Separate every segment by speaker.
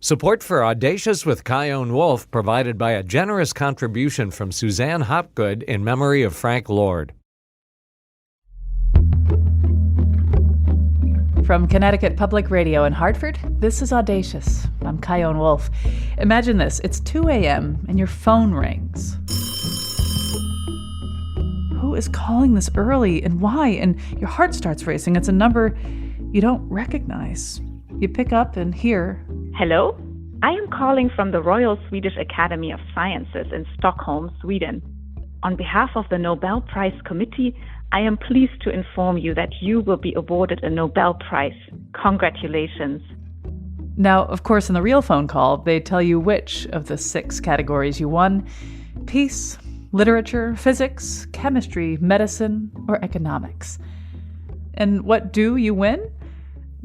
Speaker 1: Support for Audacious with Chion Wolf provided by a generous contribution from Suzanne Hopgood in memory of Frank Lord.
Speaker 2: From Connecticut Public Radio in Hartford, this is Audacious. I'm Chion Wolf. Imagine this, it's 2 a.m. and your phone rings. Who is calling this early and why? And your heart starts racing. It's a number you don't recognize. You pick up and hear,
Speaker 3: "Hello? I am calling from the Royal Swedish Academy of Sciences in Stockholm, Sweden. On behalf of the Nobel Prize Committee, I am pleased to inform you that you will be awarded a Nobel Prize. Congratulations."
Speaker 2: Now, of course, in the real phone call, they tell you which of the 6 categories you won: peace, literature, physics, chemistry, medicine, or economics. And what do you win?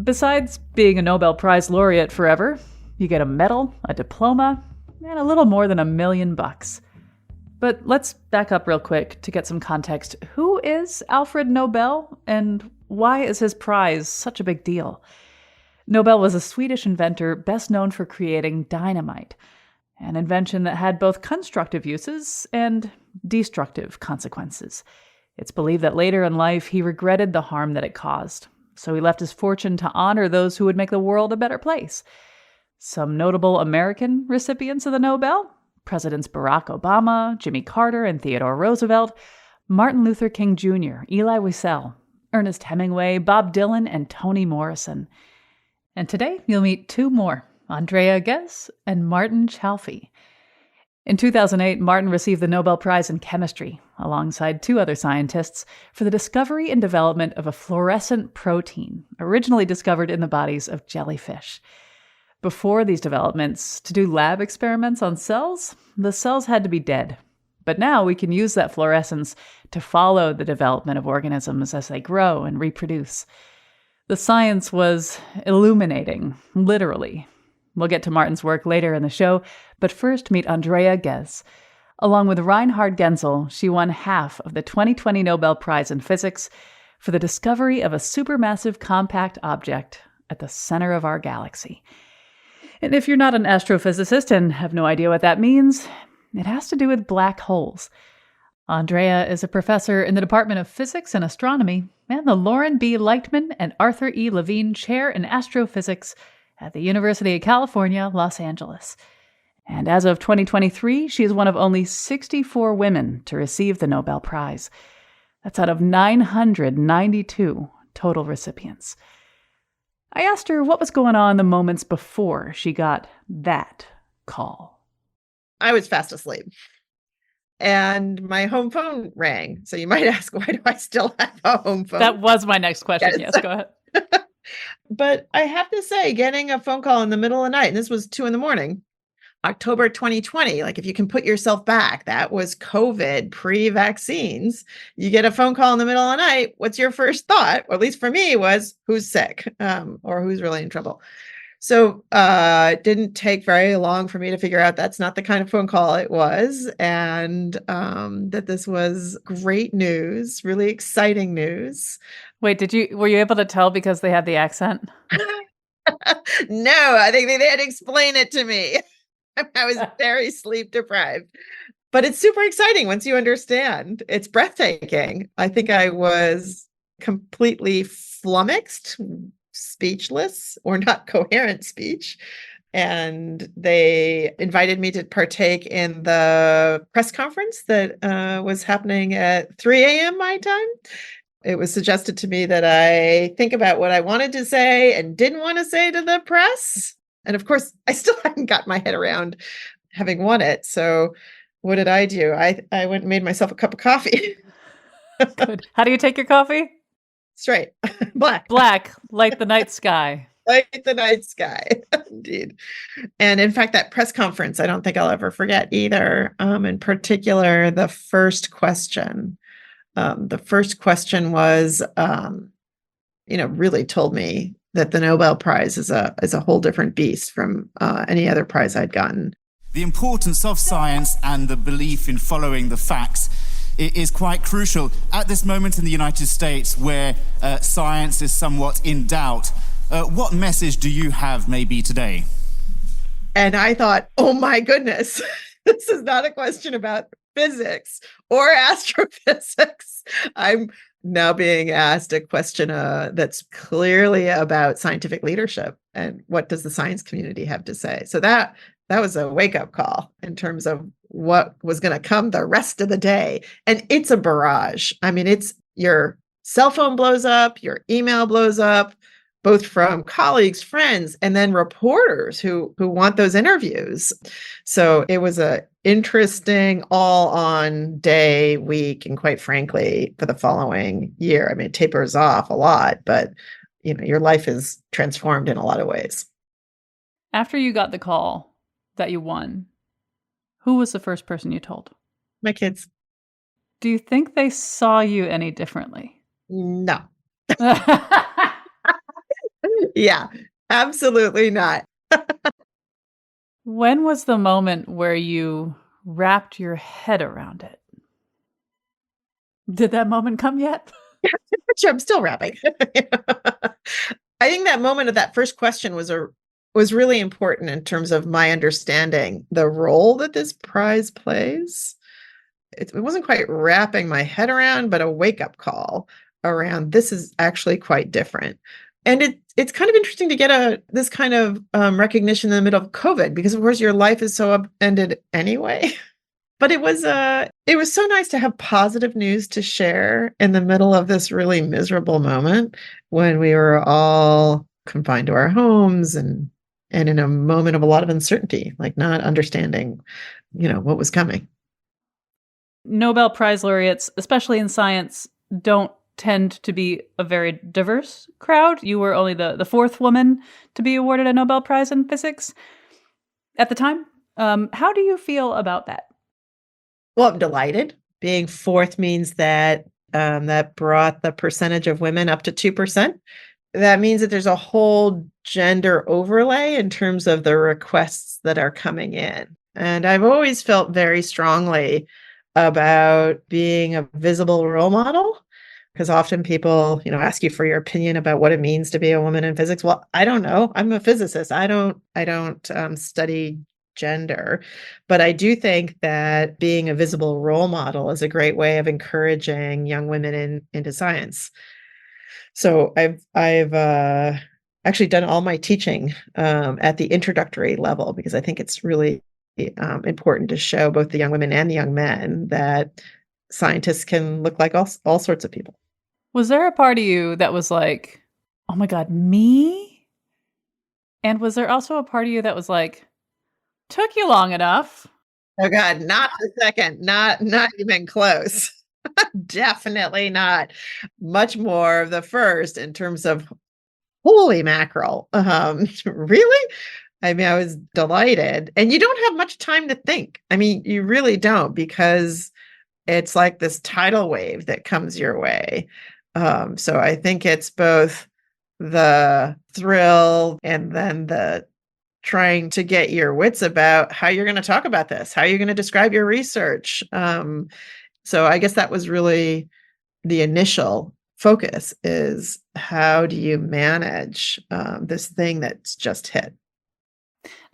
Speaker 2: Besides being a Nobel Prize laureate forever, you get a medal, a diploma, and a little more than $1 million. But let's back up real quick to get some context. Who is Alfred Nobel, and why is his prize such a big deal? Nobel was a Swedish inventor best known for creating dynamite, an invention that had both constructive uses and destructive consequences. It's believed that later in life he regretted the harm that it caused, so he left his fortune to honor those who would make the world a better place. Some notable American recipients of the Nobel: Presidents Barack Obama, Jimmy Carter, and Theodore Roosevelt, Martin Luther King Jr., Elie Wiesel, Ernest Hemingway, Bob Dylan, and Toni Morrison. And today you'll meet 2 more, Andrea Ghez and Martin Chalfie. In 2008, Martin received the Nobel Prize in Chemistry, alongside 2 other scientists, for the discovery and development of a fluorescent protein, originally discovered in the bodies of jellyfish. Before these developments, to do lab experiments on cells, the cells had to be dead. But now we can use that fluorescence to follow the development of organisms as they grow and reproduce. The science was illuminating, literally. We'll get to Martin's work later in the show, but first meet Andrea Ghez. Along with Reinhard Genzel, she won half of the 2020 Nobel Prize in Physics for the discovery of a supermassive compact object at the center of our galaxy. And if you're not an astrophysicist and have no idea what that means, it has to do with black holes. Andrea is a professor in the Department of Physics and Astronomy and the Lauren B. Lightman and Arthur E. Levine Chair in Astrophysics at the University of California, Los Angeles. And as of 2023, she is one of only 64 women to receive the Nobel Prize. That's out of 992 total recipients. I asked her what was going on the moments before she got that call.
Speaker 4: I was fast asleep and my home phone rang. So you might ask, why do I still have a home phone?
Speaker 2: That was my next question. Yes, go ahead.
Speaker 4: But I have to say, getting a phone call in the middle of the night, and this was 2 a.m, October 2020, like if you can put yourself back, that was COVID pre-vaccines. You get a phone call in the middle of the night. What's your first thought? Or at least for me was, who's sick or who's really in trouble? So it didn't take very long for me to figure out that's not the kind of phone call it was. And that this was great news, really exciting news.
Speaker 2: Wait, were you able to tell because they had the accent?
Speaker 4: No, I think they had to explain it to me. I was very sleep deprived, but it's super exciting once you understand. It's breathtaking. I think I was completely flummoxed, speechless, or not coherent speech. And they invited me to partake in the press conference that was happening at 3 a.m. my time. It was suggested to me that I think about what I wanted to say and didn't want to say to the press. And of course, I still hadn't got my head around having won it. So what did I do? I went and made myself a cup of coffee.
Speaker 2: Good. How do you take your coffee?
Speaker 4: Straight. Black.
Speaker 2: Black, like the night sky.
Speaker 4: Like the night sky, indeed. And in fact, that press conference, I don't think I'll ever forget either. In particular, the first question. The first question was, really told me that the Nobel Prize is a whole different beast from any other prize I'd gotten.
Speaker 5: The importance of science and the belief in following the facts is quite crucial at this moment in the United States where science is somewhat in doubt. What message do you have maybe today?
Speaker 4: And I thought, oh my goodness, this is not a question about physics or astrophysics. I'm now being asked a question that's clearly about scientific leadership and what does the science community have to say. So that was a wake-up call in terms of what was going to come the rest of the day. And it's a barrage. I mean, it's your cell phone blows up, your email blows up, both from colleagues, friends, and then reporters who want those interviews. So it was a interesting all on day, week, and quite frankly, for the following year. I mean, it tapers off a lot, but your life is transformed in a lot of ways.
Speaker 2: After you got the call that you won, who was the first person you told?
Speaker 4: My kids.
Speaker 2: Do you think they saw you any differently?
Speaker 4: No. Yeah, absolutely not.
Speaker 2: When was the moment where you wrapped your head around it? Did that moment come yet?
Speaker 4: Which I'm still wrapping. I think that moment of that first question was really important in terms of my understanding the role that this prize plays. It wasn't quite wrapping my head around, but a wake-up call around this is actually quite different. And it's kind of interesting to get this kind of recognition in the middle of COVID, because of course your life is so upended anyway. But it was so nice to have positive news to share in the middle of this really miserable moment when we were all confined to our homes and in a moment of a lot of uncertainty, like not understanding, what was coming.
Speaker 2: Nobel Prize laureates, especially in science, don't tend to be a very diverse crowd. You were only the fourth woman to be awarded a Nobel Prize in physics at the time. How do you feel about that?
Speaker 4: Well, I'm delighted. Being fourth means that that brought the percentage of women up to 2%. That means that there's a whole gender overlay in terms of the requests that are coming in. And I've always felt very strongly about being a visible role model, because often people, ask you for your opinion about what it means to be a woman in physics. Well, I don't know. I'm a physicist. I don't study gender, but I do think that being a visible role model is a great way of encouraging young women into science. So I've actually done all my teaching at the introductory level, because I think it's really important to show both the young women and the young men that scientists can look like all sorts of people.
Speaker 2: Was there a part of you that was like, oh my God, me? And was there also a part of you that was like, took you long enough?
Speaker 4: Oh God, not a second, not even close. Definitely not. Much more of the first in terms of holy mackerel. Really? I mean, I was delighted. And you don't have much time to think. I mean, you really don't, because it's like this tidal wave that comes your way. So I think it's both the thrill and then the trying to get your wits about how you're going to talk about this, how you're going to describe your research. So I guess that was really the initial focus, is how do you manage this thing that's just hit?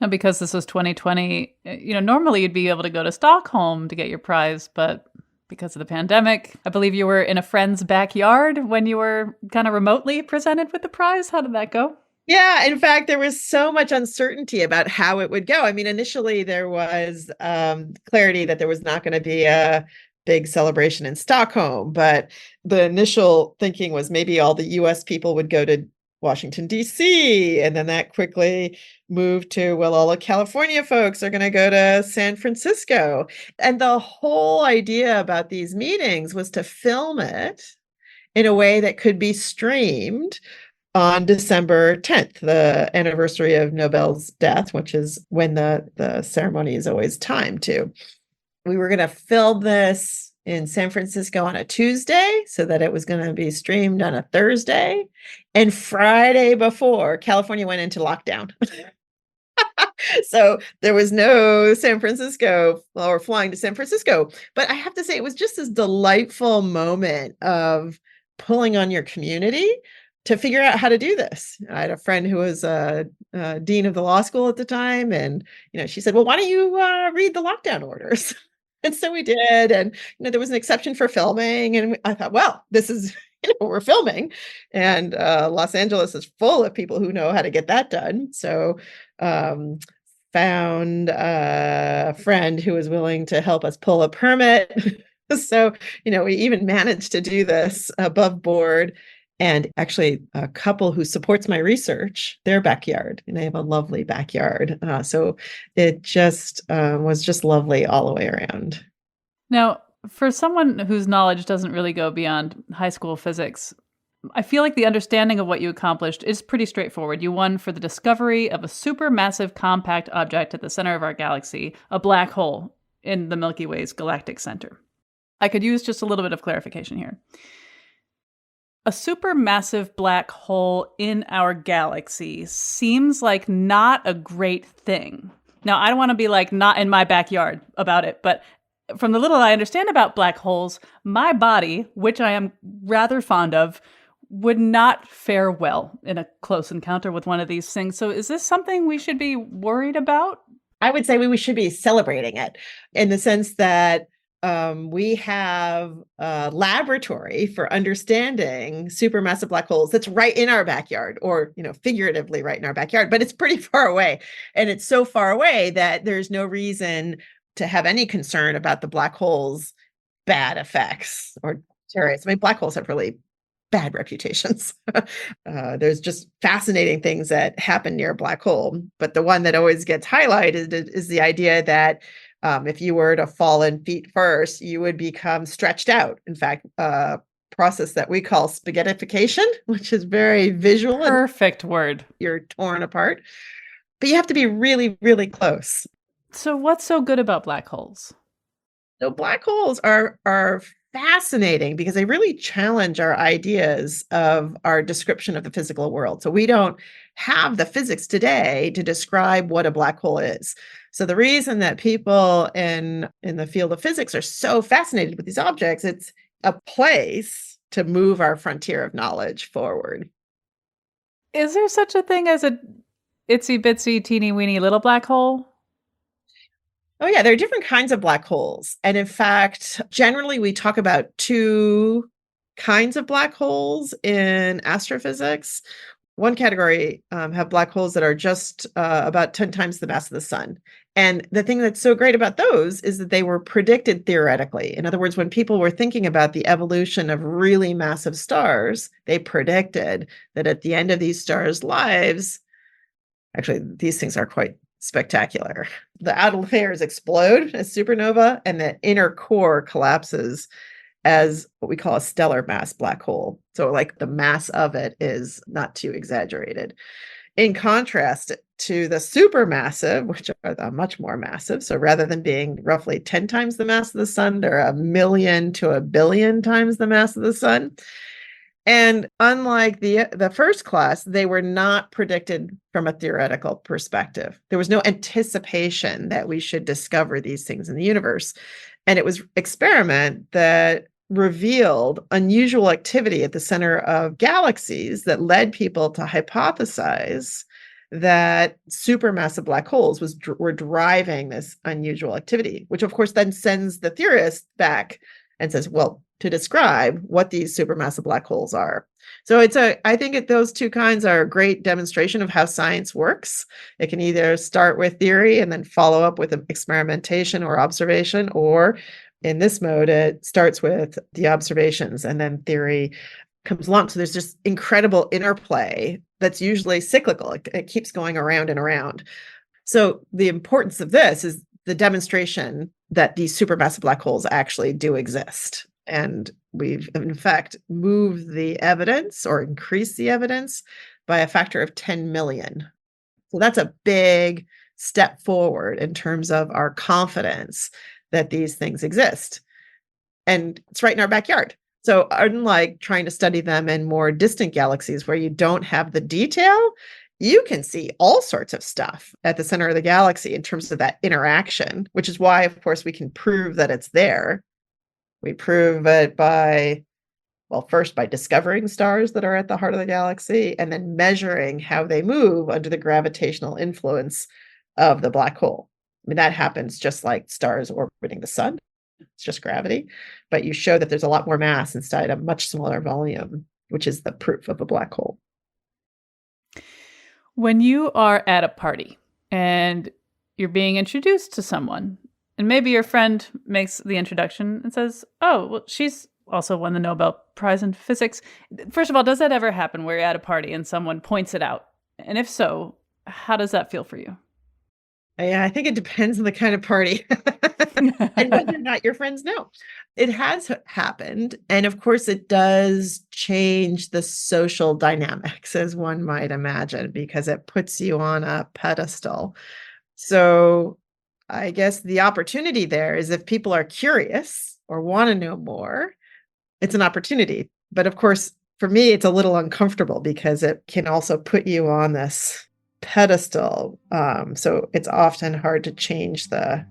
Speaker 2: Now, because this was 2020, normally you'd be able to go to Stockholm to get your prize, but because of the pandemic, I believe you were in a friend's backyard when you were kind of remotely presented with the prize. How did that go?
Speaker 4: Yeah, in fact, there was so much uncertainty about how it would go. I mean, initially there was clarity that there was not going to be a big celebration in Stockholm, but the initial thinking was maybe all the US people would go to Washington, D.C., and then that quickly moved to, well, all the California folks are going to go to San Francisco. And the whole idea about these meetings was to film it in a way that could be streamed on December 10th, the anniversary of Nobel's death, which is when the ceremony is always timed to. We were going to film this in San Francisco on a Tuesday so that it was going to be streamed on a Thursday. And Friday before, California went into lockdown. So there was no San Francisco or flying to San Francisco. But I have to say, it was just this delightful moment of pulling on your community, to figure out how to do this. I had a friend who was dean of the law school at the time, and she said, "Well, why don't you read the lockdown orders?" And so we did, and there was an exception for filming, and I thought, well, this is we're filming, and Los Angeles is full of people who know how to get that done. So found a friend who was willing to help us pull a permit. So we even managed to do this above board. And actually, a couple who supports my research, their backyard, and they have a lovely backyard. So it just was just lovely all the way around.
Speaker 2: Now, for someone whose knowledge doesn't really go beyond high school physics, I feel like the understanding of what you accomplished is pretty straightforward. You won for the discovery of a supermassive compact object at the center of our galaxy, a black hole in the Milky Way's galactic center. I could use just a little bit of clarification here. A supermassive black hole in our galaxy seems like not a great thing. Now, I don't want to be like not in my backyard about it, but from the little I understand about black holes, my body, which I am rather fond of, would not fare well in a close encounter with one of these things. So is this something we should be worried about?
Speaker 4: I would say we should be celebrating it in the sense that we have a laboratory for understanding supermassive black holes that's right in our backyard, or figuratively right in our backyard, but it's pretty far away. And it's so far away that there's no reason to have any concern about the black hole's bad effects or terrorists. I mean, black holes have really bad reputations. There's just fascinating things that happen near a black hole. But the one that always gets highlighted is the idea that if you were to fall in feet first, you would become stretched out. In fact, a process that we call spaghettification, which is very visual.
Speaker 2: Perfect word.
Speaker 4: You're torn apart. But you have to be really, really close.
Speaker 2: So what's so good about black holes?
Speaker 4: So black holes are fascinating because they really challenge our ideas of our description of the physical world. So we don't have the physics today to describe what a black hole is. So the reason that people in the field of physics are so fascinated with these objects, it's a place to move our frontier of knowledge forward.
Speaker 2: Is there such a thing as a itsy bitsy teeny weeny little black hole?
Speaker 4: Oh, yeah, there are different kinds of black holes. And in fact, generally, we talk about two kinds of black holes in astrophysics. One category have black holes that are just about 10 times the mass of the sun. And the thing that's so great about those is that they were predicted theoretically. In other words, when people were thinking about the evolution of really massive stars, they predicted that at the end of these stars' lives, actually, these things are quite spectacular. The outer layers explode as supernova, and the inner core collapses as what we call a stellar mass black hole. So like the mass of it is not too exaggerated. In contrast to the supermassive, which are much more massive. So rather than being roughly 10 times the mass of the sun, they're 1,000,000 to 1,000,000,000 times the mass of the sun. And unlike the first class, they were not predicted from a theoretical perspective. There was no anticipation that we should discover these things in the universe. And it was experiment that revealed unusual activity at the center of galaxies that led people to hypothesize that supermassive black holes were driving this unusual activity, which of course then sends the theorists back and says, well, to describe what these supermassive black holes are. So I think those two kinds are a great demonstration of how science works. It can either start with theory and then follow up with experimentation or observation, or in this mode, it starts with the observations and then theory comes along. So there's just incredible interplay that's usually cyclical. It keeps going around and around. So the importance of this is the demonstration that these supermassive black holes actually do exist. And we've, in fact, moved the evidence or increased the evidence by a factor of 10 million. So that's a big step forward in terms of our confidence that these things exist. And it's right in our backyard. So unlike trying to study them in more distant galaxies where you don't have the detail, you can see all sorts of stuff at the center of the galaxy in terms of that interaction, which is why, of course, we can prove that it's there. We prove it by Well, first by discovering stars that are at the heart of the galaxy and then measuring how they move under the gravitational influence of the black hole. I mean, that happens just like stars orbiting the sun. It's just gravity, but you show that there's a lot more mass inside a much smaller volume, which is the proof of a black hole.
Speaker 2: When you are at a party and you're being introduced to someone, and maybe your friend makes the introduction and says, oh, well, she's also won the Nobel Prize in physics. First of all, does that ever happen where you're at a party and someone points it out? And if so, how does that feel for you?
Speaker 4: Yeah, I think it depends on the kind of party and whether or not your friends know. It has happened. And of course, it does change the social dynamics, as one might imagine, because it puts you on a pedestal. So I guess the opportunity there is if people are curious or want to know more, it's an opportunity. But of course, for me, it's a little uncomfortable because it can also put you on this pedestal. So it's often hard to change or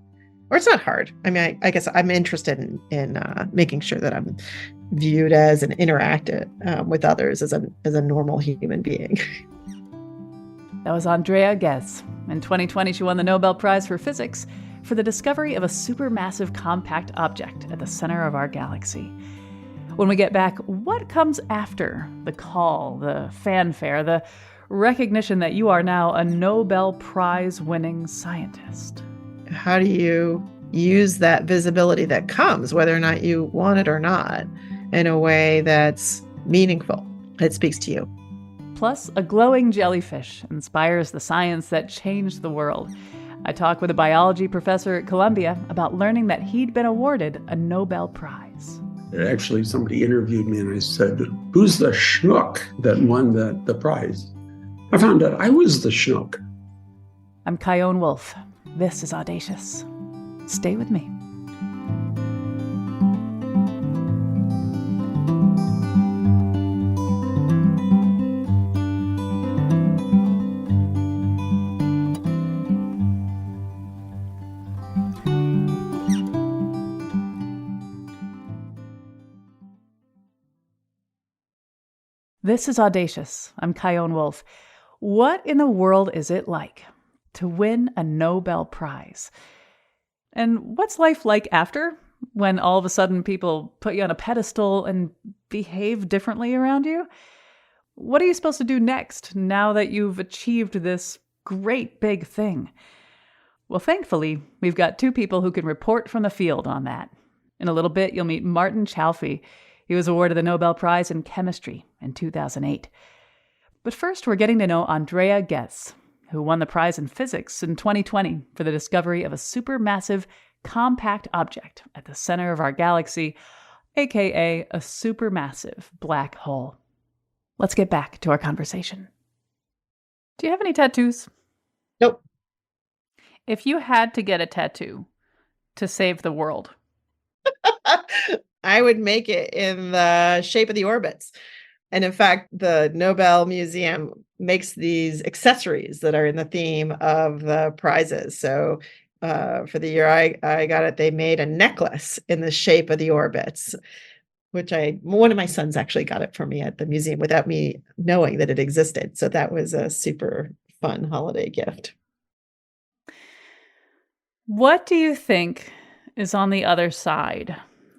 Speaker 4: it's not hard. I mean, I guess I'm interested in making sure that I'm viewed as and interacted with others as a normal human being.
Speaker 2: That was Andrea Ghez. In 2020, she won the Nobel Prize for Physics for the discovery of a supermassive compact object at the center of our galaxy. When we get back, what comes after the call, the fanfare, the recognition that you are now a Nobel Prize-winning scientist?
Speaker 4: How do you use that visibility that comes, whether or not you want it or not, in a way that's meaningful, that speaks to you?
Speaker 2: Plus, a glowing jellyfish inspires the science that changed the world. I talk with a biology professor at Columbia about learning that he'd been awarded a Nobel Prize.
Speaker 6: Actually, somebody interviewed me and I said, who's the schnook that won the prize? I found out I was the schnook.
Speaker 2: I'm Chion Wolf. This is Audacious. Stay with me. This is Audacious. I'm Chion Wolf. What in the world is it like to win a Nobel Prize? And what's life like after, when all of a sudden people put you on a pedestal and behave differently around you? What are you supposed to do next now that you've achieved this great big thing? Well, thankfully, we've got two people who can report from the field on that. In a little bit, you'll meet Martin Chalfie. He was awarded the Nobel Prize in Chemistry in 2008. But first, we're getting to know Andrea Ghez, who won the prize in physics in 2020 for the discovery of a supermassive compact object at the center of our galaxy, aka a supermassive black hole. Let's get back to our conversation. Do you have any tattoos?
Speaker 4: Nope.
Speaker 2: If you had to get a tattoo to save the world,
Speaker 4: I would make it in the shape of the orbits. And in fact, the Nobel Museum makes these accessories that are in the theme of the prizes. So for the year I got it, they made a necklace in the shape of the orbits, which one of my sons actually got it for me at the museum without me knowing that it existed. So that was a super fun holiday gift.
Speaker 2: What do you think is on the other side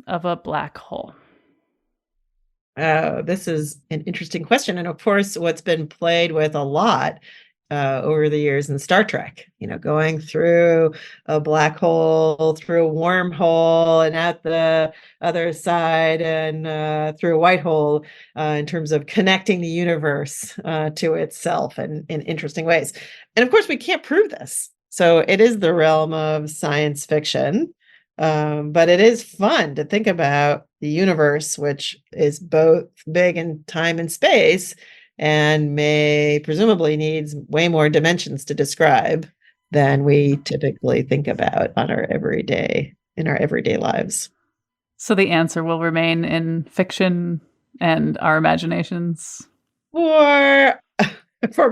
Speaker 2: of a black hole?
Speaker 4: This is an interesting question. And of course, what's been played with a lot over the years in Star Trek, going through a black hole, through a wormhole, and out the other side, and through a white hole, in terms of connecting the universe to itself in interesting ways. And of course, we can't prove this. So it is the realm of science fiction. But it is fun to think about the universe, which is both big in time and space, and presumably needs way more dimensions to describe than we typically think about in our everyday lives.
Speaker 2: So the answer will remain in fiction and our imaginations?
Speaker 4: For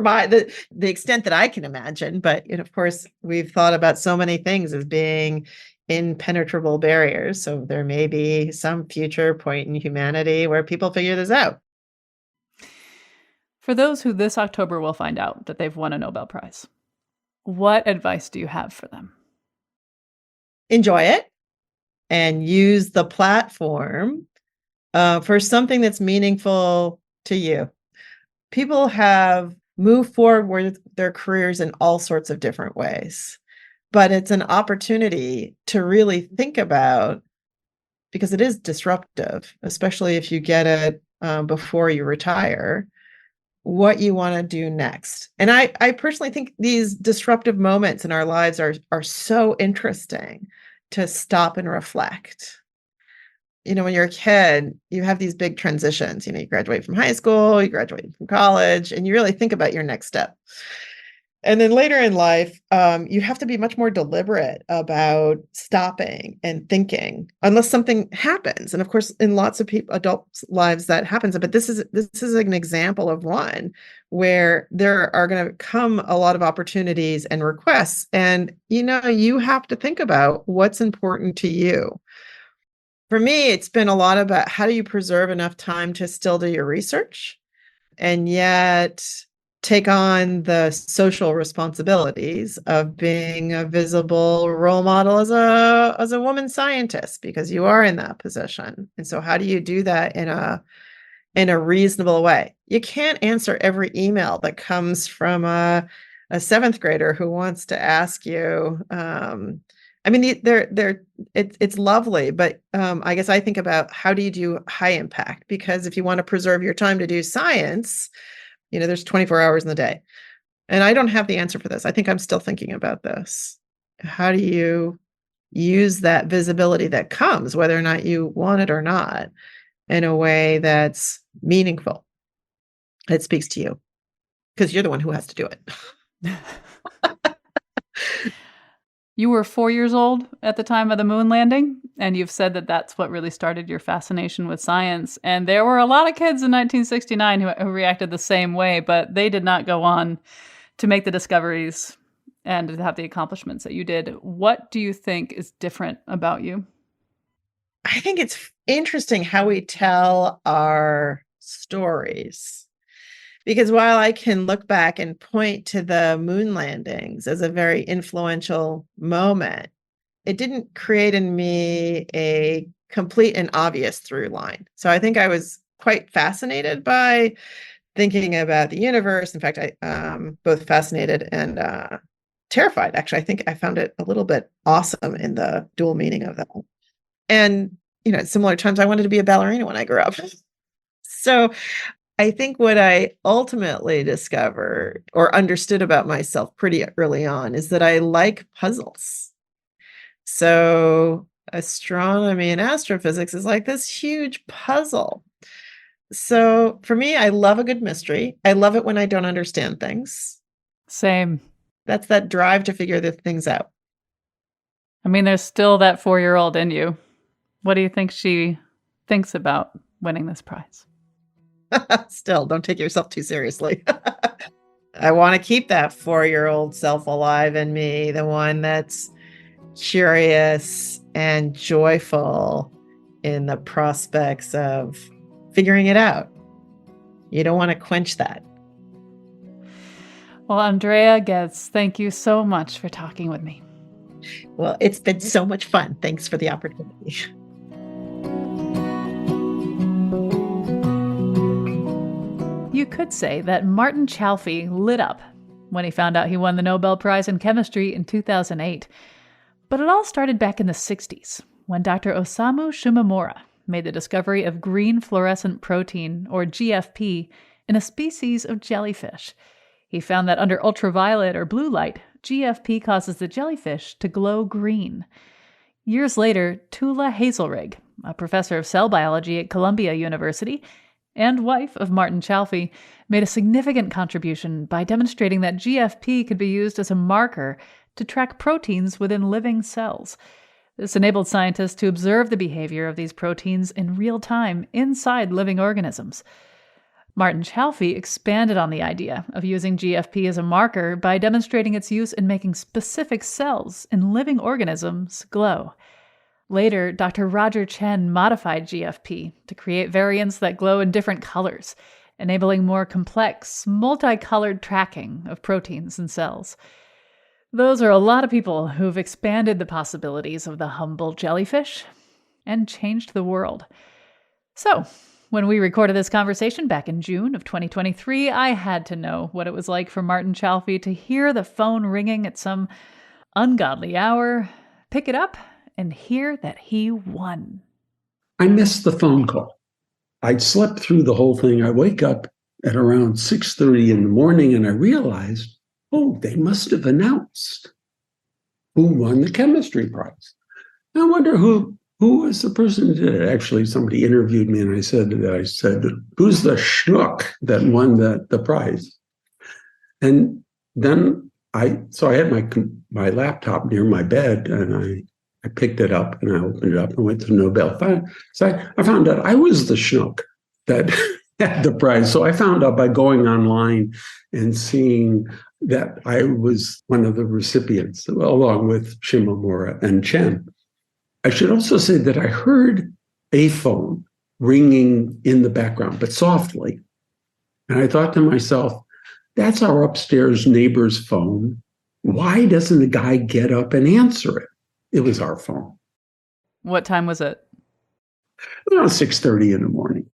Speaker 4: the extent that I can imagine. But of course, we've thought about so many things as being impenetrable barriers. So there may be some future point in humanity where people figure this out.
Speaker 2: For those who this October will find out that they've won a Nobel Prize, what advice do you have for them?
Speaker 4: Enjoy it and use the platform for something that's meaningful to you. People have moved forward with their careers in all sorts of different ways, but it's an opportunity to really think about, because it is disruptive, especially if you get it before you retire, what you want to do next. And I personally think these disruptive moments in our lives are so interesting to stop and reflect. When you're a kid, you have these big transitions. You graduate from high school, you graduate from college, and you really think about your next step. And then later in life, you have to be much more deliberate about stopping and thinking, unless something happens. And of course, in lots of adults' lives, that happens. But this is an example of one where there are going to come a lot of opportunities and requests, and you have to think about what's important to you. For me, it's been a lot about how do you preserve enough time to still do your research and yet take on the social responsibilities of being a visible role model as a woman scientist, because you are in that position. And so how do you do that in a reasonable way? You can't answer every email that comes from a seventh grader who wants to ask you, it's lovely, but I guess I think about how do you do high impact? Because if you want to preserve your time to do science, there's 24 hours in the day. And I don't have the answer for this. I think I'm still thinking about this. How do you use that visibility that comes, whether or not you want it or not, in a way that's meaningful, that speaks to you? Because you're the one who has to do it.
Speaker 2: You were 4 years old at the time of the moon landing, and you've said that that's what really started your fascination with science. And there were a lot of kids in 1969 who reacted the same way, but they did not go on to make the discoveries and to have the accomplishments that you did. What do you think is different about you?
Speaker 4: I think it's interesting how we tell our stories. Because while I can look back and point to the moon landings as a very influential moment, it didn't create in me a complete and obvious through line. So I think I was quite fascinated by thinking about the universe. In fact, I both fascinated and terrified. Actually, I think I found it a little bit awesome in the dual meaning of that. And, at similar times, I wanted to be a ballerina when I grew up. So I think what I ultimately discovered or understood about myself pretty early on is that I like puzzles. So astronomy and astrophysics is like this huge puzzle. So for me, I love a good mystery. I love it when I don't understand things.
Speaker 2: Same.
Speaker 4: That's that drive to figure the things out.
Speaker 2: There's still that 4-year-old in you. What do you think she thinks about winning this prize?
Speaker 4: Still, don't take yourself too seriously. I want to keep that 4-year-old self alive in me, the one that's curious and joyful in the prospects of figuring it out. You don't want to quench that.
Speaker 2: Well, Andrea Ghez, thank you so much for talking with me.
Speaker 4: Well, it's been so much fun. Thanks for the opportunity.
Speaker 2: You could say that Martin Chalfie lit up when he found out he won the Nobel Prize in Chemistry in 2008. But it all started back in the 60s, when Dr. Osamu Shimomura made the discovery of green fluorescent protein, or GFP, in a species of jellyfish. He found that under ultraviolet or blue light, GFP causes the jellyfish to glow green. Years later, Tula Hazelrig, a professor of cell biology at Columbia University, and wife of Martin Chalfie, made a significant contribution by demonstrating that GFP could be used as a marker to track proteins within living cells. This enabled scientists to observe the behavior of these proteins in real time inside living organisms. Martin Chalfie expanded on the idea of using GFP as a marker by demonstrating its use in making specific cells in living organisms glow. Later, Dr. Roger Chen modified GFP to create variants that glow in different colors, enabling more complex, multicolored tracking of proteins and cells. Those are a lot of people who've expanded the possibilities of the humble jellyfish and changed the world. So, when we recorded this conversation back in June of 2023, I had to know what it was like for Martin Chalfie to hear the phone ringing at some ungodly hour, pick it up, and hear that he won.
Speaker 6: I missed the phone call. I'd slept through the whole thing. I wake up at around 6:30 in the morning and I realized, they must have announced who won the chemistry prize. I wonder who was the person who did it. Actually, somebody interviewed me and I said, who's the schnook that won the prize? And then I had my laptop near my bed and I picked it up and I opened it up and went to Nobel Prize. So I found out I was the schnook that had the prize. So I found out by going online and seeing that I was one of the recipients, along with Shimomura and Chen. I should also say that I heard a phone ringing in the background, but softly. And I thought to myself, that's our upstairs neighbor's phone. Why doesn't the guy get up and answer it? It was our phone.
Speaker 2: What time was it?
Speaker 6: Around 6:30 in the morning.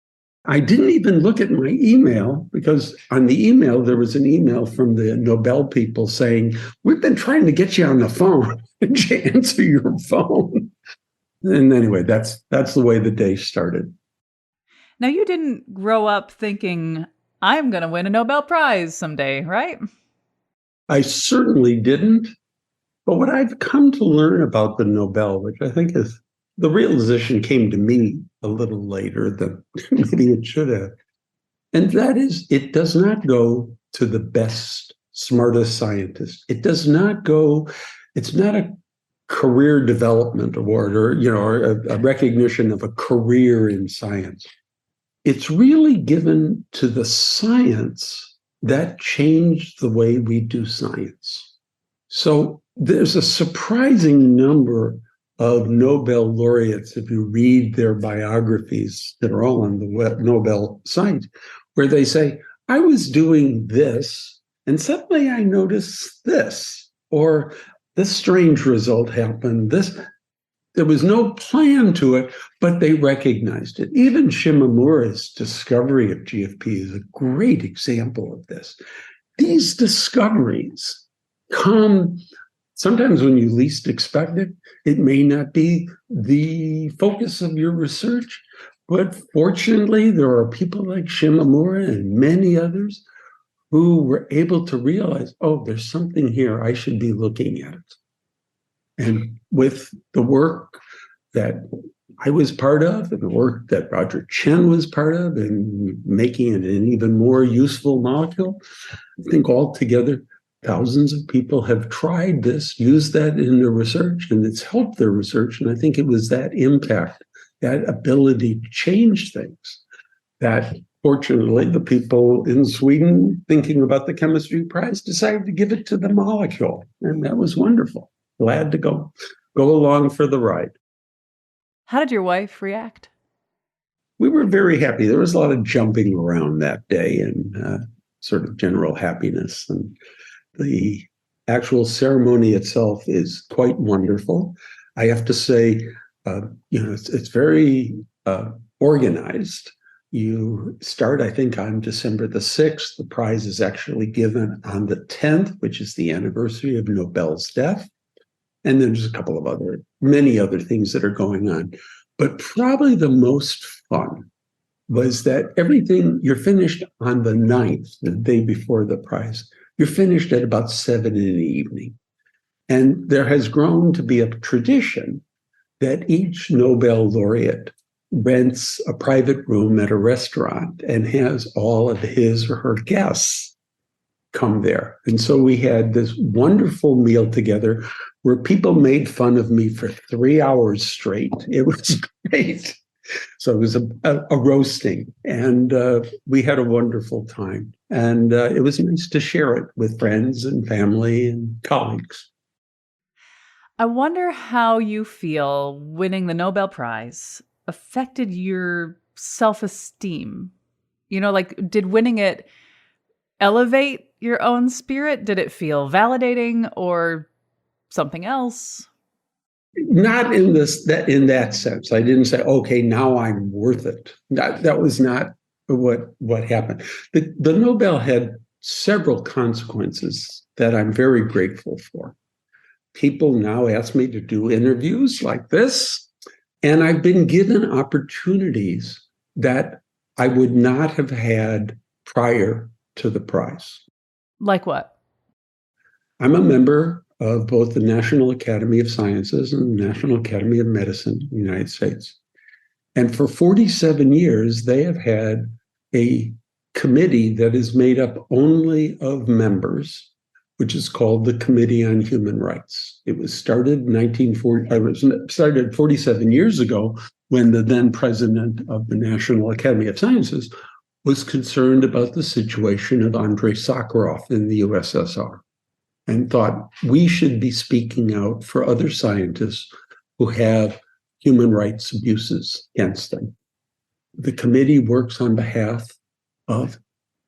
Speaker 6: I didn't even look at my email because on the email, there was an email from the Nobel people saying, we've been trying to get you on the phone. Did you answer your phone? And anyway, that's the way the day started.
Speaker 2: Now, you didn't grow up thinking, I'm going to win a Nobel Prize someday, right?
Speaker 6: I certainly didn't. But what I've come to learn about the Nobel, which I think is the realization came to me a little later than maybe it should have. And that is, it does not go to the best, smartest scientist. It does not go, it's not a career development award or a recognition of a career in science. It's really given to the science that changed the way we do science. So there's a surprising number of Nobel laureates, if you read their biographies that are all on the Nobel site, where they say, I was doing this, and suddenly I noticed this, or this strange result happened. There was no plan to it, but they recognized it. Even Shimomura's discovery of GFP is a great example of this. These discoveries come sometimes when you least expect it. It may not be the focus of your research, but fortunately, there are people like Shimomura and many others who were able to realize, there's something here. I should be looking at it. And with the work that I was part of and the work that Roger Chen was part of in making it an even more useful molecule, I think altogether, thousands of people have tried this, used that in their research, and it's helped their research. And I think it was that impact, that ability to change things, that fortunately the people in Sweden thinking about the chemistry prize decided to give it to the molecule. And that was wonderful. Glad to go along for the ride.
Speaker 2: How did your wife react?
Speaker 6: We were very happy. There was a lot of jumping around that day and sort of general happiness. And the actual ceremony itself is quite wonderful. I have to say, it's very organized. You start, I think, on December the 6th. The prize is actually given on the 10th, which is the anniversary of Nobel's death. And then there's a couple of many other things that are going on. But probably the most fun was that you're finished on the 9th, the day before the prize. You're finished at about 7 in the evening. And there has grown to be a tradition that each Nobel laureate rents a private room at a restaurant and has all of his or her guests come there. And so we had this wonderful meal together where people made fun of me for 3 hours straight. It was great. So it was a roasting, and we had a wonderful time. And it was nice to share it with friends and family and colleagues.
Speaker 2: I wonder how you feel winning the Nobel Prize affected your self-esteem. Like, did winning it elevate your own spirit? Did it feel validating or something else?
Speaker 6: Not in that sense. I didn't say, okay, now I'm worth it. That was not what happened. The Nobel had several consequences that I'm very grateful for. People now ask me to do interviews like this, and I've been given opportunities that I would not have had prior to the prize.
Speaker 2: Like what?
Speaker 6: I'm a member of both the National Academy of Sciences and the National Academy of Medicine in the United States. And for 47 years, they have had a committee that is made up only of members, which is called the Committee on Human Rights. It was started 47 years ago when the then president of the National Academy of Sciences was concerned about the situation of Andrei Sakharov in the USSR and thought we should be speaking out for other scientists who have human rights abuses against them. The committee works on behalf of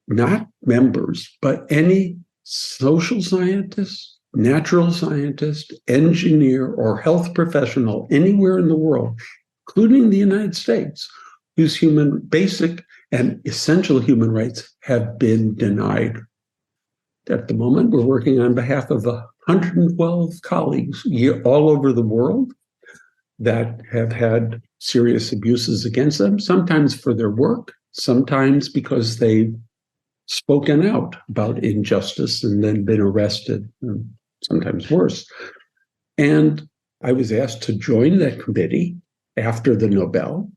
Speaker 6: not members, but any social scientist, natural scientist, engineer, or health professional anywhere in the world, including the United States, whose basic and essential human rights have been denied. At the moment, we're working on behalf of 112 colleagues all over the world that have had serious abuses against them, sometimes for their work, sometimes because they've spoken out about injustice and then been arrested, sometimes worse. And I was asked to join that committee after the Nobel.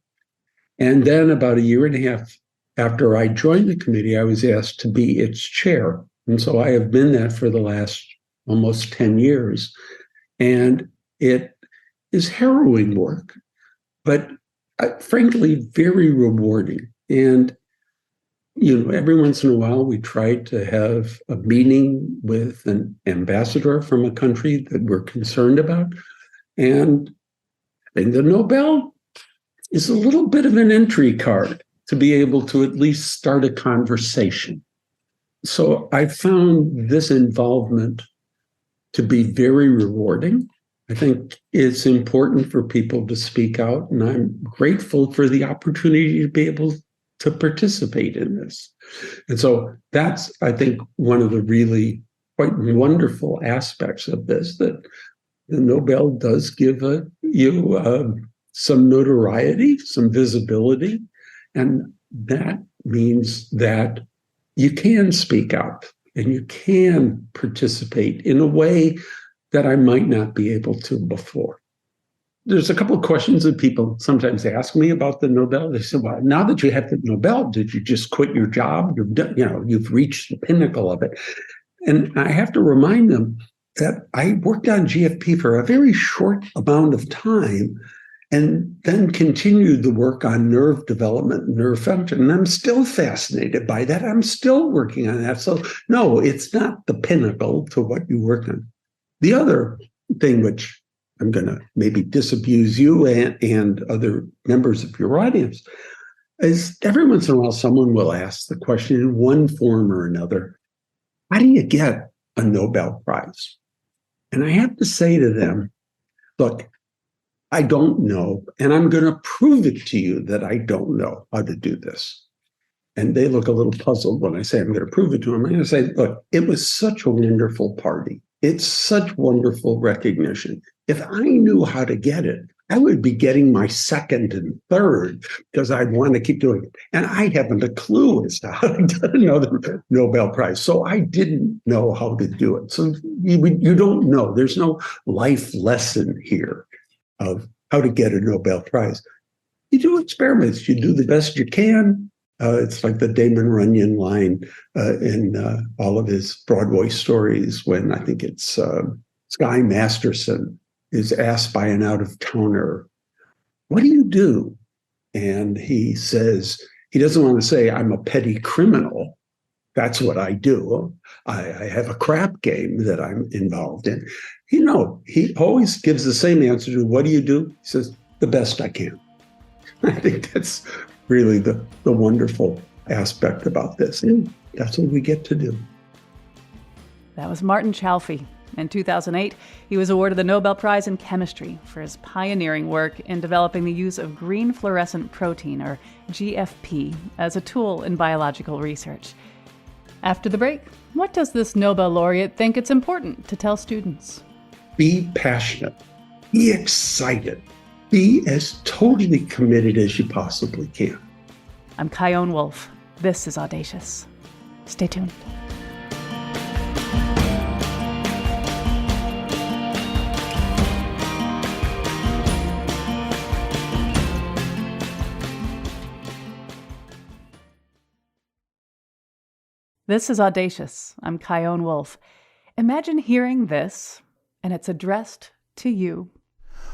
Speaker 6: And then about a year and a half after I joined the committee, I was asked to be its chair. And so I have been that for the last almost 10 years. And it is harrowing work, but frankly, very rewarding. And, every once in a while, we try to have a meeting with an ambassador from a country that we're concerned about. And I think the Nobel is a little bit of an entry card to be able to at least start a conversation. So I found this involvement to be very rewarding. I think it's important for people to speak out, and I'm grateful for the opportunity to be able to participate in this. And so that's, I think, one of the really quite wonderful aspects of this, that the Nobel does give you some notoriety, some visibility, and that means that you can speak out and you can participate in a way that I might not be able to before. There's a couple of questions that people sometimes ask me about the Nobel. They say, well, now that you have the Nobel, did you just quit your job? You've reached the pinnacle of it. And I have to remind them that I worked on GFP for a very short amount of time and then continued the work on nerve development and nerve function. And I'm still fascinated by that. I'm still working on that. So no, it's not the pinnacle to what you worked on. The other thing, which I'm going to maybe disabuse you and other members of your audience, is every once in a while someone will ask the question in one form or another, how do you get a Nobel Prize? And I have to say to them, look, I don't know, and I'm going to prove it to you that I don't know how to do this. And they look a little puzzled when I say I'm going to prove it to them. I'm going to say, look, it was such a wonderful party. It's such wonderful recognition. If I knew how to get it, I would be getting my second and third because I'd want to keep doing it. And I haven't a clue as to how to get another Nobel Prize. So I didn't know how to do it. So you don't know. There's no life lesson here of how to get a Nobel Prize. You do experiments. You do the best you can. It's like the Damon Runyon line in all of his Broadway stories when I think it's Sky Masterson is asked by an out-of-towner, what do you do And he says, he doesn't want to say, I'm a petty criminal. That's what I do. I have a crap game that I'm involved in. He always gives the same answer to, what do you do? He says, the best I can. I think that's really the wonderful aspect about this. And that's what we get to do.
Speaker 2: That was Martin Chalfie. In 2008, he was awarded the Nobel Prize in Chemistry for his pioneering work in developing the use of green fluorescent protein, or GFP, as a tool in biological research. After the break, what does this Nobel laureate think it's important to tell students?
Speaker 6: Be passionate. Be excited. Be as totally committed as you possibly can.
Speaker 2: I'm Chion Wolf. This is Audacious. Stay tuned. This is Audacious. I'm Chion Wolf. Imagine hearing this, and it's addressed to you.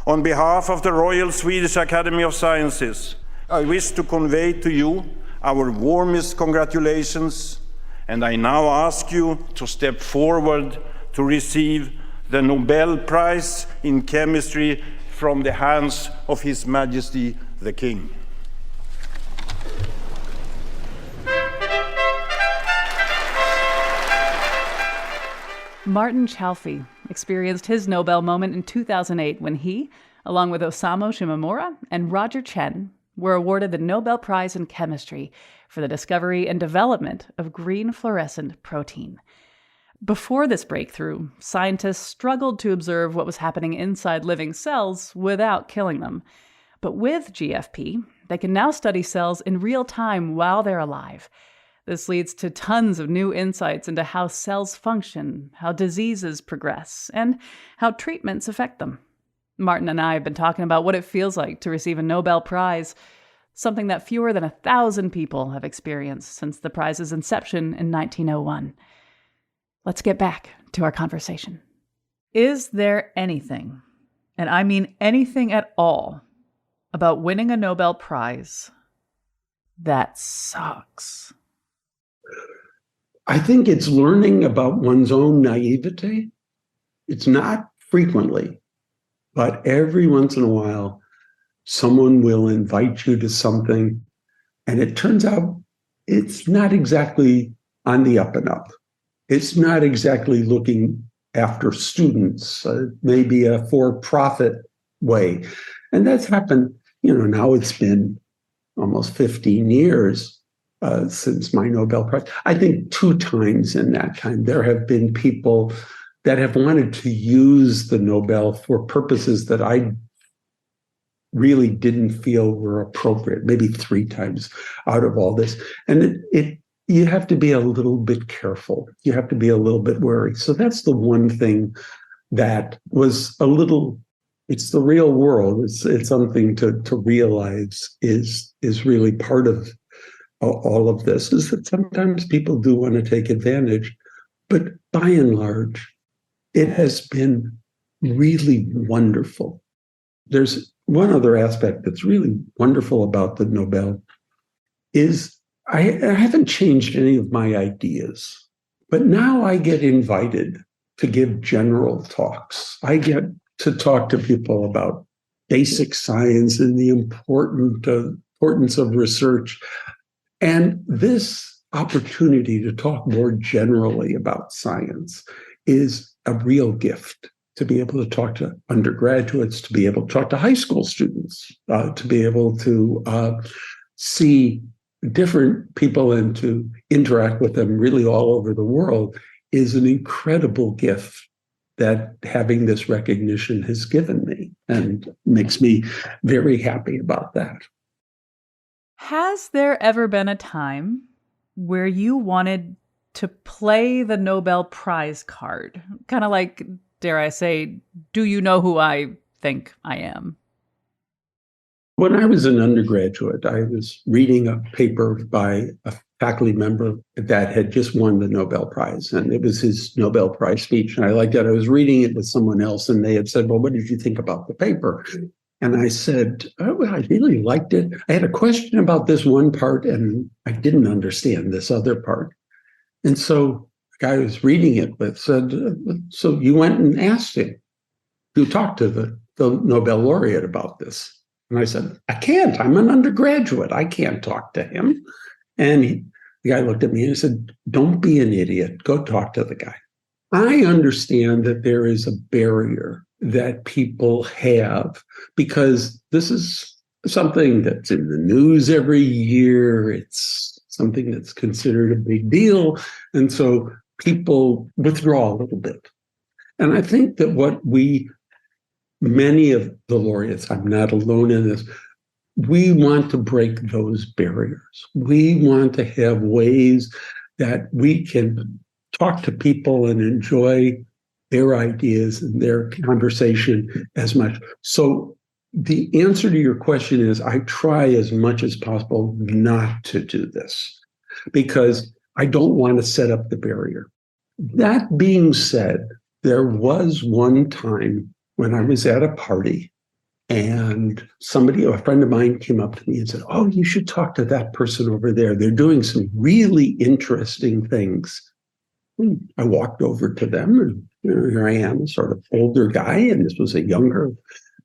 Speaker 7: On behalf of the Royal Swedish Academy of Sciences, I wish to convey to you our warmest congratulations, and I now ask you to step forward to receive the Nobel Prize in Chemistry from the hands of His Majesty the King.
Speaker 2: Martin Chalfie experienced his Nobel moment in 2008 when he, along with Osamu Shimomura and Roger Chen, were awarded the Nobel Prize in Chemistry for the discovery and development of green fluorescent protein. Before this breakthrough, scientists struggled to observe what was happening inside living cells without killing them. But with GFP, they can now study cells in real time while they're alive. This leads to tons of new insights into how cells function, how diseases progress, and how treatments affect them. Martin and I have been talking about what it feels like to receive a Nobel Prize, something that fewer than 1,000 people have experienced since the prize's inception in 1901. Let's get back to our conversation. Is there anything, and I mean anything at all, about winning a Nobel Prize that sucks?
Speaker 6: I think it's learning about one's own naivete. It's not frequently, but every once in a while, someone will invite you to something, and it turns out it's not exactly on the up and up. It's not exactly looking after students, maybe a for-profit way. And that's happened, now it's been almost 15 years since my Nobel Prize. I think 2 times in that time, there have been people that have wanted to use the Nobel for purposes that I really didn't feel were appropriate, maybe 3 times out of all this. And you have to be a little bit careful. You have to be a little bit wary. So that's the one thing that was it's the real world. It's something to realize is really part of all of this, is that sometimes people do want to take advantage, but by and large, it has been really wonderful. There's one other aspect that's really wonderful about the Nobel is I haven't changed any of my ideas, but now I get invited to give general talks. I get to talk to people about basic science and the importance of research. And this opportunity to talk more generally about science is a real gift, to be able to talk to undergraduates, to be able to talk to high school students, to be able to see different people and to interact with them really all over the world is an incredible gift that having this recognition has given me, and makes me very happy about that.
Speaker 2: Has there ever been a time where you wanted to play the Nobel Prize card? Kind of like, dare I say, do you know who I think I am?
Speaker 6: When I was an undergraduate, I was reading a paper by a faculty member that had just won the Nobel Prize, and it was his Nobel Prize speech. And I liked that. I was reading it with someone else, and they had said, well, what did you think about the paper? And I said, oh, I really liked it. I had a question about this one part, and I didn't understand this other part. And so the guy I was reading it with said, so you went and asked him, you talked to the Nobel laureate about this. And I said, I can't. I'm an undergraduate. I can't talk to him. And the guy looked at me and he said, don't be an idiot. Go talk to the guy. I understand that there is a barrier that people have because this is something that's in the news every year. It's something that's considered a big deal. And so people withdraw a little bit. And I think that many of the laureates, I'm not alone in this, we want to break those barriers. We want to have ways that we can talk to people and enjoy their ideas and their conversation as much. So the answer to your question is I try as much as possible not to do this because I don't want to set up the barrier. That being said, there was one time when I was at a party and a friend of mine came up to me and said, oh, you should talk to that person over there. They're doing some really interesting things. I walked over to them and here I am, a sort of older guy, and this was a younger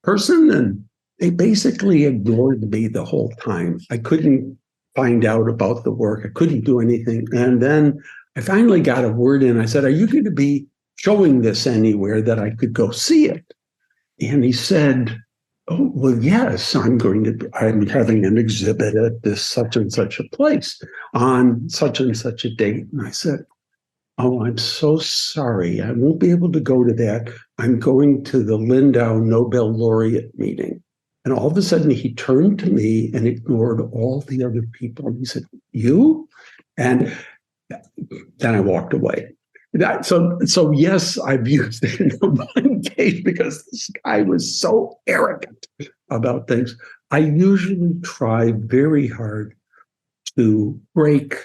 Speaker 6: person, and they basically ignored me the whole time. I couldn't find out about the work. I couldn't do anything. And then I finally got a word in. I said, are you going to be showing this anywhere that I could go see it? And he said, oh, well, yes, I'm having an exhibit at this such and such a place on such and such a date. And I said, oh, I'm so sorry. I won't be able to go to that. I'm going to the Lindau Nobel laureate meeting. And all of a sudden he turned to me and ignored all the other people. And he said, you? And then I walked away. So yes, I've used it in one case because this guy was so arrogant about things. I usually try very hard to break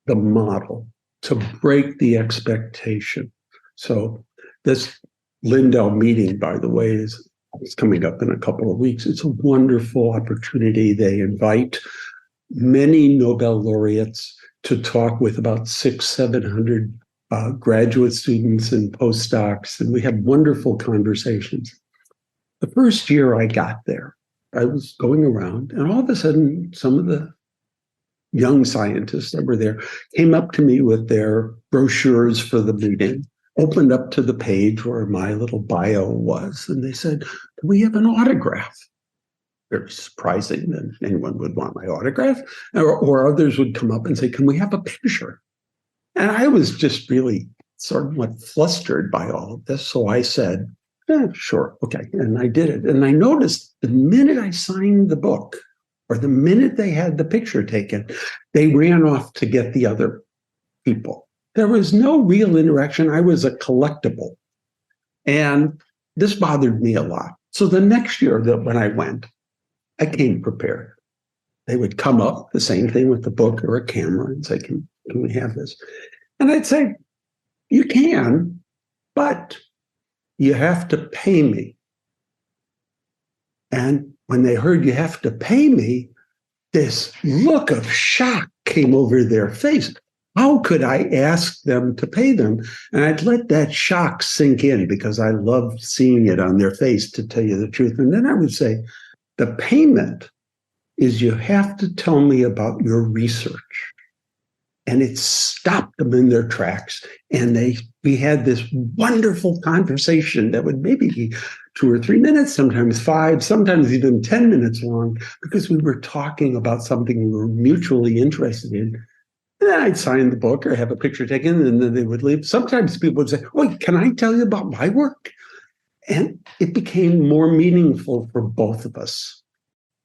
Speaker 6: the model, to break the expectation. So this Lindau meeting, by the way, is coming up in a couple of weeks. It's a wonderful opportunity. They invite many Nobel laureates to talk with about 700 graduate students and postdocs, and we had wonderful conversations. The first year I got there, I was going around, and all of a sudden, some of the young scientists that were there came up to me with their brochures for the meeting, opened up to the page where my little bio was, and they said, "Do we have an autograph?" Very surprising that anyone would want my autograph. Or others would come up and say, "Can we have a picture?" And I was just really sort of flustered by all of this. So I said, sure, okay. And I did it. And I noticed the minute I signed the book, or the minute they had the picture taken, they ran off to get the other people. There was no real interaction. I was a collectible. And this bothered me a lot. So the next year when I went, I came prepared. They would come up, the same thing with the book or a camera, and say, can we have this? And I'd say, you can, but you have to pay me. And when they heard you have to pay me, this look of shock came over their face. How could I ask them to pay them? And I'd let that shock sink in because I loved seeing it on their face, to tell you the truth. And then I would say, the payment is you have to tell me about your research. And it stopped them in their tracks. And we had this wonderful conversation that would maybe be 2 or 3 minutes, sometimes 5, sometimes even 10 minutes long, because we were talking about something we were mutually interested in. And then I'd sign the book or have a picture taken, and then they would leave. Sometimes people would say, "Oh, can I tell you about my work?" And it became more meaningful for both of us.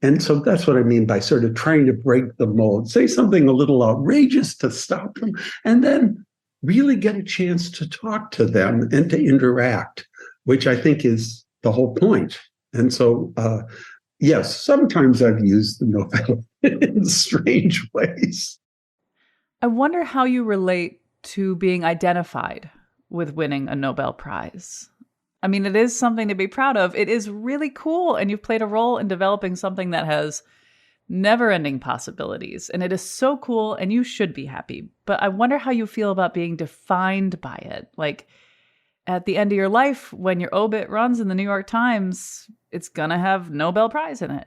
Speaker 6: And so that's what I mean by sort of trying to break the mold, say something a little outrageous to stop them, and then really get a chance to talk to them and to interact, which I think is the whole point. And so, yes, sometimes I've used the Nobel in strange ways.
Speaker 2: I wonder how you relate to being identified with winning a Nobel Prize. I mean, it is something to be proud of. It is really cool. And you've played a role in developing something that has never-ending possibilities. And it is so cool, and you should be happy. But I wonder how you feel about being defined by it. Like, at the end of your life, when your obit runs in the New York Times, it's going to have Nobel Prize in it.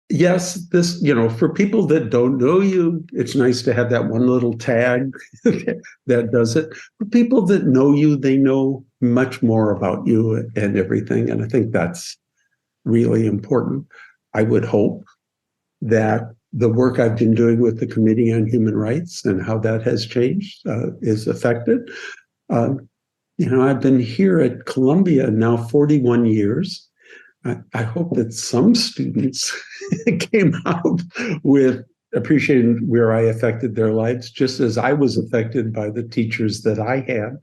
Speaker 6: Yes, this, for people that don't know you, it's nice to have that one little tag that does it. For people that know you, they know much more about you and everything. And I think that's really important. I would hope that the work I've been doing with the Committee on Human Rights and how that has changed is affected. I've been here at Columbia now 41 years. I hope that some students came out with appreciating where I affected their lives, just as I was affected by the teachers that I had.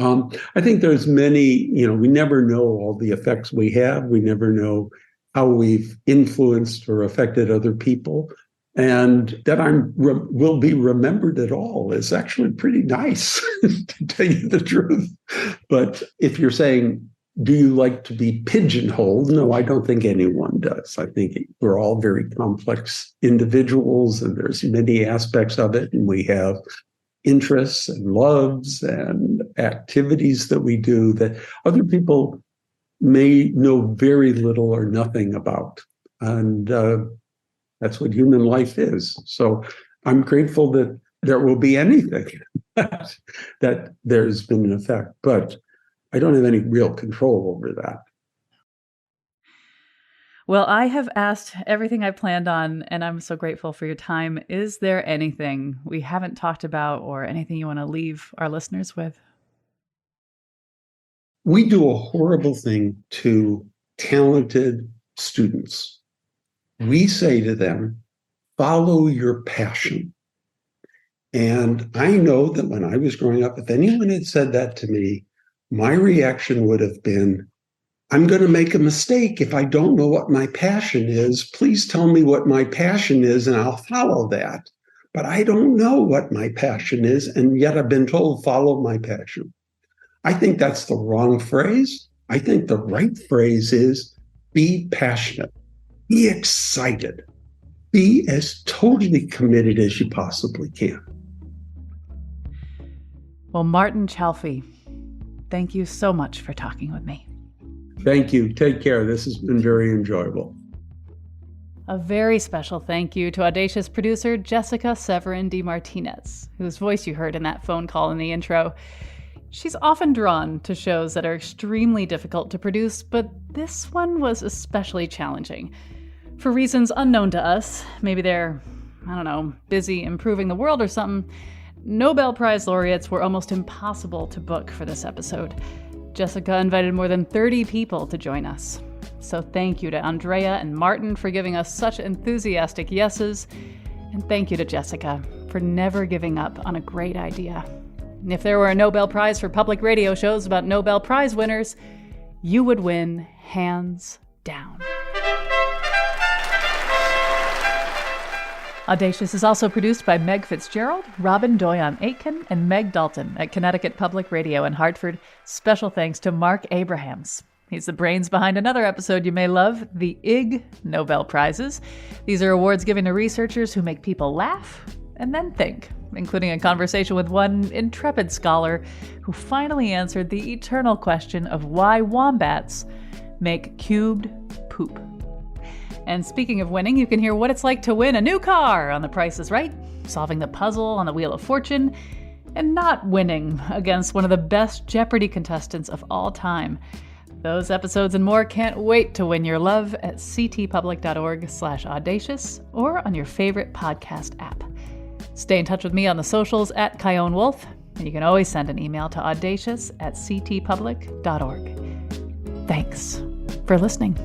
Speaker 6: I think there's many, we never know all the effects we have. We never know how we've influenced or affected other people. And that will be remembered at all is actually pretty nice, to tell you the truth. But if you're saying, do you like to be pigeonholed? No, I don't think anyone does. I think we're all very complex individuals, and there's many aspects of it. And we have interests and loves and activities that we do that other people may know very little or nothing about. And that's what human life is. So I'm grateful that there will be anything that there's been an effect, but I don't have any real control over that.
Speaker 2: Well, I have asked everything I planned on, and I'm so grateful for your time. Is there anything we haven't talked about or anything you want to leave our listeners with?
Speaker 6: We do a horrible thing to talented students. We say to them, follow your passion. And I know that when I was growing up, if anyone had said that to me, my reaction would have been, I'm going to make a mistake if I don't know what my passion is. Please tell me what my passion is and I'll follow that. But I don't know what my passion is, and yet I've been told follow my passion. I think that's the wrong phrase. I think the right phrase is be passionate, be excited, be as totally committed as you possibly can.
Speaker 2: Well, Martin Chalfie, thank you so much for talking with me.
Speaker 6: Thank you. Take care. This has been very enjoyable.
Speaker 2: A very special thank you to Audacious producer Jessica Severin de Martinez, whose voice you heard in that phone call in the intro. She's often drawn to shows that are extremely difficult to produce, but this one was especially challenging. For reasons unknown to us, maybe they're, busy improving the world or something, Nobel Prize laureates were almost impossible to book for this episode. Jessica invited more than 30 people to join us. So thank you to Andrea and Martin for giving us such enthusiastic yeses. And thank you to Jessica for never giving up on a great idea. And if there were a Nobel Prize for public radio shows about Nobel Prize winners, you would win hands down. Audacious is also produced by Meg Fitzgerald, Robin Doyon-Aitken, and Meg Dalton at Connecticut Public Radio in Hartford. Special thanks to Mark Abrahams. He's the brains behind another episode you may love, the Ig Nobel Prizes. These are awards given to researchers who make people laugh and then think, including a conversation with one intrepid scholar who finally answered the eternal question of why wombats make cubed poop. And speaking of winning, you can hear what it's like to win a new car on The Price is Right, solving the puzzle on the Wheel of Fortune, and not winning against one of the best Jeopardy contestants of all time. Those episodes and more can't wait to win your love at ctpublic.org/audacious or on your favorite podcast app. Stay in touch with me on the socials at Chion Wolf, and you can always send an email to audacious@ctpublic.org. Thanks for listening.